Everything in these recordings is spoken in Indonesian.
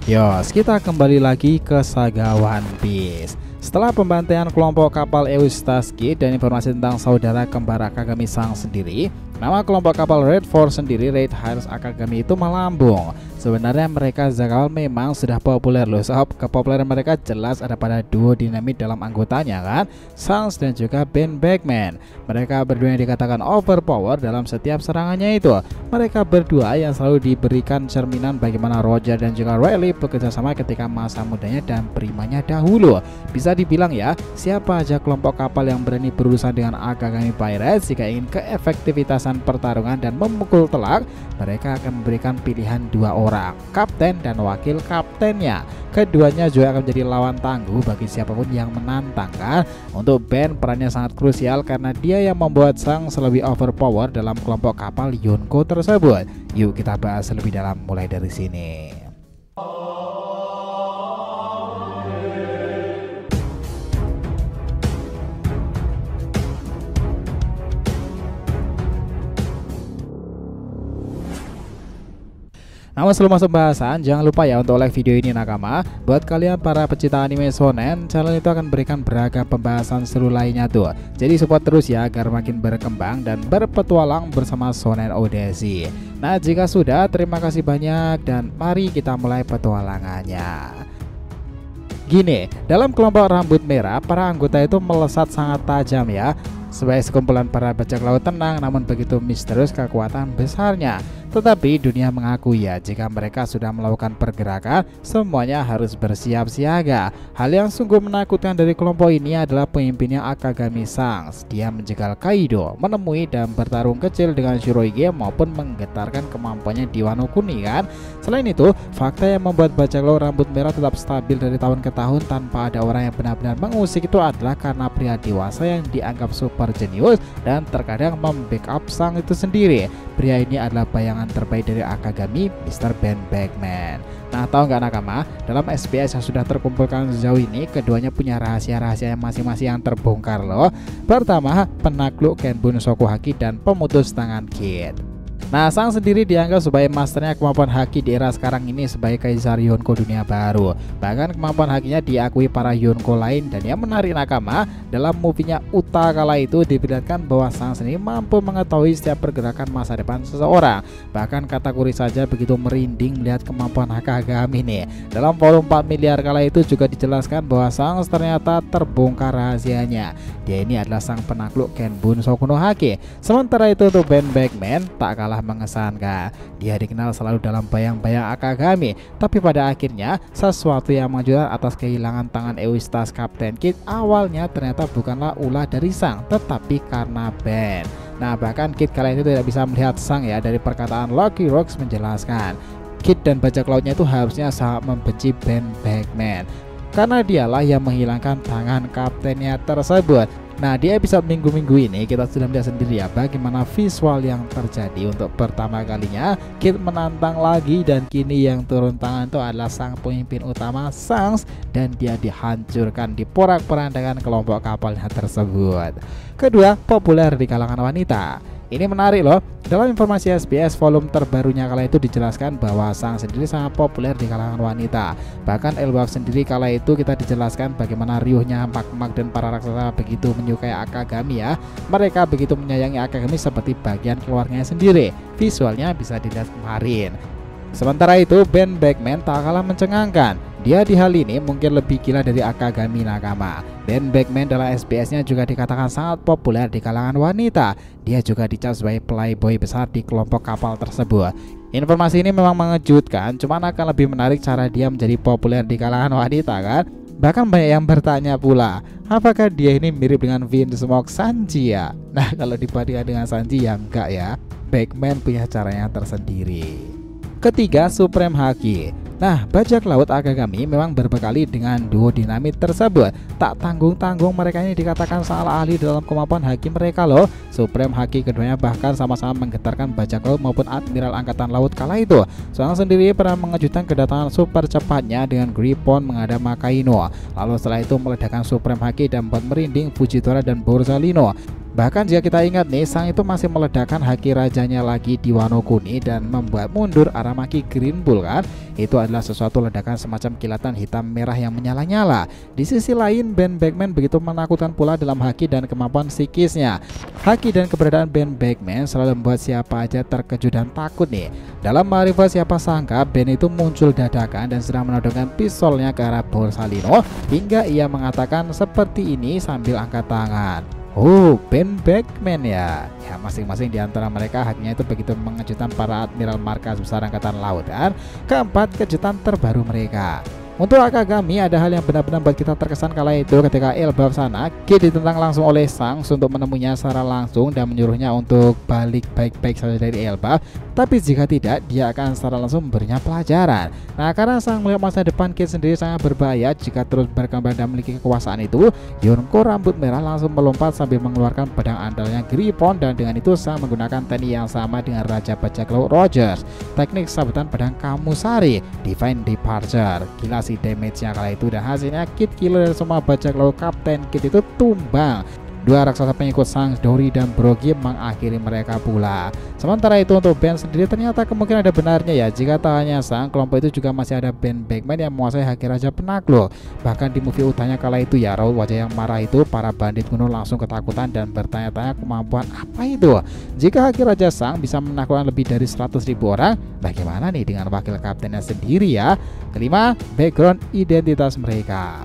Yos, kita kembali lagi ke saga One Piece. Setelah pembantaian kelompok kapal Eustace dan informasi tentang saudara kembar Akagami Sang sendiri, nama kelompok kapal Red Force sendiri, Red Hearts Akagami, itu melambung. Sebenarnya mereka Zakal memang sudah populer loh sob. Kepopuleran mereka jelas ada pada duo dinamit dalam anggotanya kan, Sans dan juga Ben Beckman. Mereka berdua yang dikatakan overpower dalam setiap serangannya itu. Mereka berdua yang selalu diberikan cerminan bagaimana Roger dan juga Rayleigh bekerja sama ketika masa mudanya dan primanya dahulu. Bisa dibilang ya, siapa aja kelompok kapal yang berani berurusan dengan Akagami Pirates jika ingin keefektivitasan pertarungan dan memukul telak, mereka akan memberikan pilihan dua orang, kapten dan wakil kaptennya. Keduanya juga akan menjadi lawan tangguh bagi siapapun yang menantang kan. Untuk Ben perannya sangat krusial karena dia yang membuat Sang lebih overpower dalam kelompok kapal Yonko tersebut. Yuk kita bahas lebih dalam mulai dari sini. Namun sebelum masuk pembahasan, jangan lupa ya untuk like video ini nakama. Buat kalian para pecinta anime shonen, channel itu akan berikan beragam pembahasan seru lainnya tuh. Jadi support terus ya agar makin berkembang dan berpetualang bersama Shonen Odyssey. Nah jika sudah, terima kasih banyak dan mari kita mulai petualangannya. Gini, dalam kelompok rambut merah, para anggota itu melesat sangat tajam ya. Sebagai sekumpulan para bajak laut tenang namun begitu misterius kekuatan besarnya. Tetapi dunia mengakui ya, jika mereka sudah melakukan pergerakan, semuanya harus bersiap siaga. Hal yang sungguh menakutkan dari kelompok ini adalah pemimpinnya Akagami Sang. Dia menjegal Kaido, menemui dan bertarung kecil dengan Shirohige maupun menggetarkan kemampuannya di Wano Kuni kan. Selain itu, fakta yang membuat bajak laut rambut merah tetap stabil dari tahun ke tahun tanpa ada orang yang benar-benar mengusik itu adalah karena pria dewasa yang dianggap super jenius dan terkadang membackup Sang itu sendiri. Pria ini adalah bayangan terbaik dari Akagami, Mr. Ben Beckman. Nah tahu nggak nakama, dalam SBS yang sudah terkumpulkan sejauh ini, keduanya punya rahasia-rahasia yang masing-masing yang terbongkar loh. Pertama, penakluk Kenbun Shokuhaki dan pemutus tangan Kid. Nah, Sang sendiri dianggap sebagai masternya kemampuan haki di era sekarang ini sebagai Kaisar Yonko dunia baru. Bahkan kemampuan hakinya diakui para Yonko lain, dan yang menarik nakama, dalam movie-nya Uta kala itu diperlihatkan bahwa Sang sendiri mampu mengetahui setiap pergerakan masa depan seseorang. Bahkan Katakuri saja begitu merinding melihat kemampuan Akagami ini. Dalam volume 4 miliar kala itu juga dijelaskan bahwa Sang ternyata terbongkar rahasianya. Dia ini adalah sang penakluk Kenbun Shokunohake. Sementara itu untuk Ben Beckman tak kalah mengesankan. Dia dikenal selalu dalam bayang-bayang Akagami, tapi pada akhirnya sesuatu yang mengejutkan atas kehilangan tangan Eustace Kapten Kid awalnya ternyata bukanlah ulah dari Sang, tetapi karena Ben. Nah bahkan Kid kala itu tidak bisa melihat Sang ya. Dari perkataan Lucky Rocks menjelaskan, Kid dan bajak lautnya itu harusnya sangat membenci Ben Beckman karena dialah yang menghilangkan tangan kaptennya tersebut. Nah di episode minggu-minggu ini kita sudah melihat sendiri ya bagaimana visual yang terjadi. Untuk pertama kalinya Kid menantang lagi dan kini yang turun tangan itu adalah sang pemimpin utama Sans, dan dia dihancurkan di porak-porandakan kelompok kapalnya tersebut. Kedua, populer di kalangan wanita. Ini menarik loh. Dalam informasi SBS volume terbarunya kala itu dijelaskan bahwa Sang sendiri sangat populer di kalangan wanita. Bahkan Elbaf sendiri kala itu kita dijelaskan bagaimana riuhnya Mak-Mak dan para raksasa begitu menyukai Akagami ya. Mereka begitu menyayangi Akagami seperti bagian keluarganya sendiri. Visualnya bisa dilihat kemarin. Sementara itu Ben Beckman tak kalah mencengangkan. Dia di hal ini mungkin lebih gila dari Akagami nakama. Ben Beckman dalam SBS-nya juga dikatakan sangat populer di kalangan wanita. Dia juga dicap sebagai playboy besar di kelompok kapal tersebut. Informasi ini memang mengejutkan, cuman akan lebih menarik cara dia menjadi populer di kalangan wanita kan. Bahkan banyak yang bertanya pula, apakah dia ini mirip dengan Vinsmoke Sanji ya? Nah kalau dibandingkan dengan Sanji ya enggak ya. Beckman punya caranya tersendiri. Ketiga, Supreme Haki. Nah, bajak laut Akagami memang berbekali dengan duo dinamit tersebut. Tak tanggung-tanggung mereka ini dikatakan salah ahli dalam kemampuan haki mereka loh. Supreme Haki keduanya bahkan sama-sama menggetarkan bajak laut maupun admiral angkatan laut kala itu. Sang sendiri pernah mengejutkan kedatangan super cepatnya dengan Griffon menghadap Makaino. Lalu setelah itu meledakkan Supreme Haki dan membuat merinding Fujitora dan Borsalino. Bahkan jika kita ingat nih, Sang itu masih meledakkan haki rajanya lagi di Wano Kuni dan membuat mundur Aramaki Green Bull kan. Itu adalah sesuatu ledakan semacam kilatan hitam merah yang menyala-nyala. Di sisi lain, Ben Beckman begitu menakutkan pula dalam haki dan kemampuan psikisnya. Haki dan keberadaan Ben Beckman selalu membuat siapa aja terkejut dan takut nih. Dalam Marifa siapa sangka Ben itu muncul dadakan dan sedang menodongkan pistolnya ke arah Borsalino hingga ia mengatakan seperti ini sambil angkat tangan. Oh, Ben Beckman ya. Ya, masing-masing di antara mereka haknya itu begitu mengejutkan para admiral markas besar angkatan laut kan. Keempat, kejutan terbaru mereka. Untuk Akagami, ada hal yang benar-benar buat kita terkesan kala itu ketika Elbaf sana Kid ditentang langsung oleh Shanks untuk menemuinya secara langsung dan menyuruhnya untuk balik baik-baik saja dari Elbaf. Tapi jika tidak, dia akan secara langsung memberinya pelajaran. Nah, karena Shanks melihat masa depan Kid sendiri sangat berbahaya jika terus berkembang dan memiliki kekuasaan itu, Yonko rambut merah langsung melompat sambil mengeluarkan pedang andalnya Griffon, dan dengan itu Shanks menggunakan teknik yang sama dengan Raja Bajak Laut Rogers, teknik sabetan pedang Kamusari, Divine Departure. Gila si damage-nya kala itu, dan hasilnya Kid killer dan semua bajak laut Kapten Kid itu tumbang. Dua raksasa pengikut Shanks, Dory dan Brogy mengakhiri mereka pula. Sementara itu untuk Ben sendiri ternyata kemungkinan ada benarnya ya, jika tak hanya Shanks, kelompok itu juga masih ada Ben Beckman yang menguasai haki Raja Penakluk. Bahkan di movie utamanya kala itu ya, raut wajah yang marah itu, para bandit gunung langsung ketakutan dan bertanya-tanya kemampuan apa itu. Jika haki Raja Shanks bisa menaklukkan lebih dari 100.000 orang, bagaimana nih dengan wakil kaptennya sendiri ya? Kelima, background identitas mereka.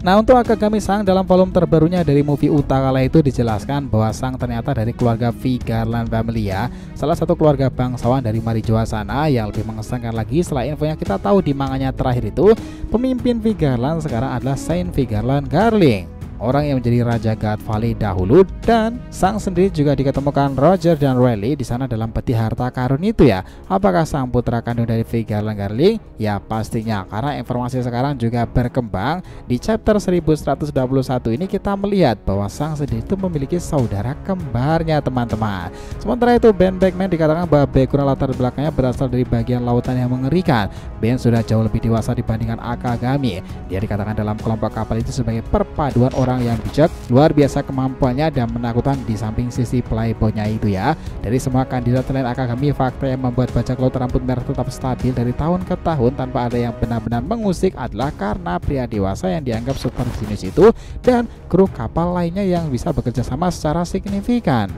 Nah, untuk Akagami Shanks dalam volume terbarunya dari movie Uta kala itu dijelaskan bahwa Shanks ternyata dari keluarga V Garland family ya, salah satu keluarga bangsawan dari Marijoa sana. Yang lebih mengesankan lagi, setelah info yang kita tahu di manganya terakhir itu, pemimpin V Garland sekarang adalah Saint V Garland Garling, orang yang menjadi Raja God Valley dahulu. Dan Shanks sendiri juga diketemukan Roger dan Rayleigh di sana dalam peti harta karun itu ya. Apakah sang putra kandung dari V Garland Garling? Ya pastinya, karena informasi sekarang juga berkembang. Di chapter 1121 ini kita melihat bahwa Shanks sendiri itu memiliki saudara kembarnya teman-teman. Sementara itu Ben Beckman dikatakan bahwa background latar belakangnya berasal dari bagian lautan yang mengerikan. Ben sudah jauh lebih dewasa dibandingkan Akagami. Dia dikatakan dalam kelompok kapal itu sebagai perpaduan orang yang bijak, luar biasa kemampuannya dan menakutkan di samping sisi playboynya itu ya. Dari semua kandidat selain Akagami, fakta yang membuat bajak laut rambut merah tetap stabil dari tahun ke tahun tanpa ada yang benar-benar mengusik adalah karena pria dewasa yang dianggap super genius itu dan kru kapal lainnya yang bisa bekerja sama secara signifikan.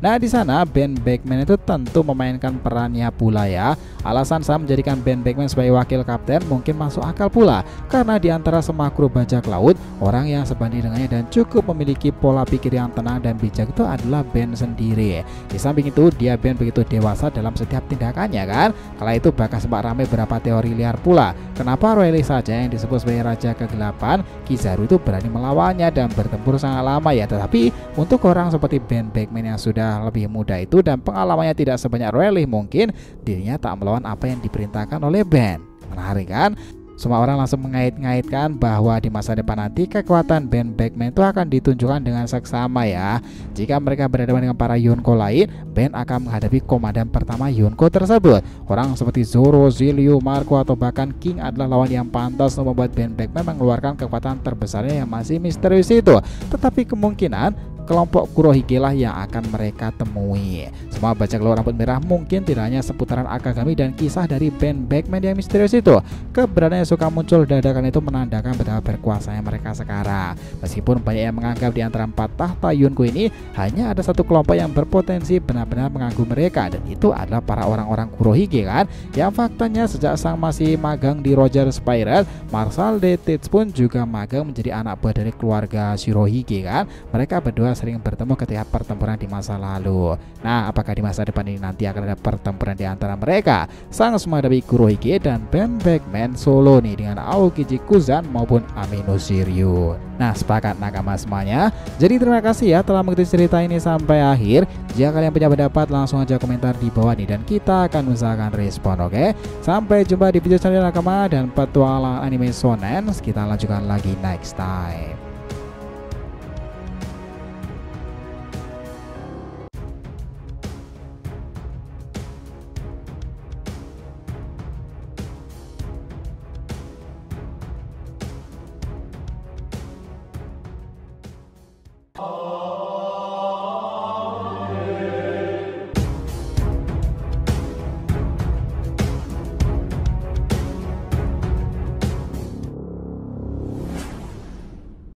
Nah, di sana Ben Beckman itu tentu memainkan perannya pula ya. Alasan saya menjadikan Ben Beckman sebagai wakil kapten mungkin masuk akal pula, karena di antara semua kru bajak laut, orang yang sebanding dengannya dan cukup memiliki pola pikir yang tenang dan bijak itu adalah Ben sendiri. Di samping itu, dia Ben begitu dewasa dalam setiap tindakannya kan. Kala itu bahkan sempat ramai beberapa teori liar pula. Kenapa Rayleigh saja yang disebut sebagai Raja Kegelapan, Kizaru itu berani melawannya dan bertempur sangat lama ya. Tetapi untuk orang seperti Ben Beckman yang sudah lebih muda itu dan pengalamannya tidak sebanyak Rayleigh, mungkin dirinya tak melawan apa yang diperintahkan oleh Ben. Menarik kan? Semua orang langsung mengait-ngaitkan bahwa di masa depan nanti kekuatan Ben Beckman itu akan ditunjukkan dengan seksama ya. Jika mereka berhadapan dengan para Yonko lain, Ben akan menghadapi komandan pertama Yonko tersebut. Orang seperti Zoro, Zilio, Marco atau bahkan King adalah lawan yang pantas untuk membuat Ben Beckman mengeluarkan kekuatan terbesarnya yang masih misterius itu. Tetapi kemungkinan kelompok Kurohige lah yang akan mereka temui. Semua bajak laut rambut merah mungkin tidak hanya seputaran Akagami dan kisah dari Ben Beckman yang misterius itu. Keberadaan yang suka muncul dadakan itu menandakan betapa berkuasanya mereka sekarang. Meskipun banyak yang menganggap di antara 4 tahta Yonko ini hanya ada satu kelompok yang berpotensi benar-benar mengganggu mereka, dan itu adalah para orang-orang Kurohige kan. Yang faktanya sejak sang masih magang di Roger Spiral, Marshal de Tits pun juga magang menjadi anak buah dari keluarga Shirohige kan. Mereka berdua sering bertemu ketika pertempuran di masa lalu. Nah, apakah di masa depan ini nanti akan ada pertempuran di antara mereka? Shanks menghadapi Kurohige dan Ben Beckman solo nih dengan Aokiji Kuzan maupun Amino Shiryu. Nah, sepakat nakama semuanya. Jadi terima kasih ya telah mengikuti cerita ini sampai akhir. Jika kalian punya pendapat langsung aja komentar di bawah nih dan kita akan usahakan respon, oke? Sampai jumpa di video selanjutnya nakama dan petualangan anime shonen. Kita lanjutkan lagi next time.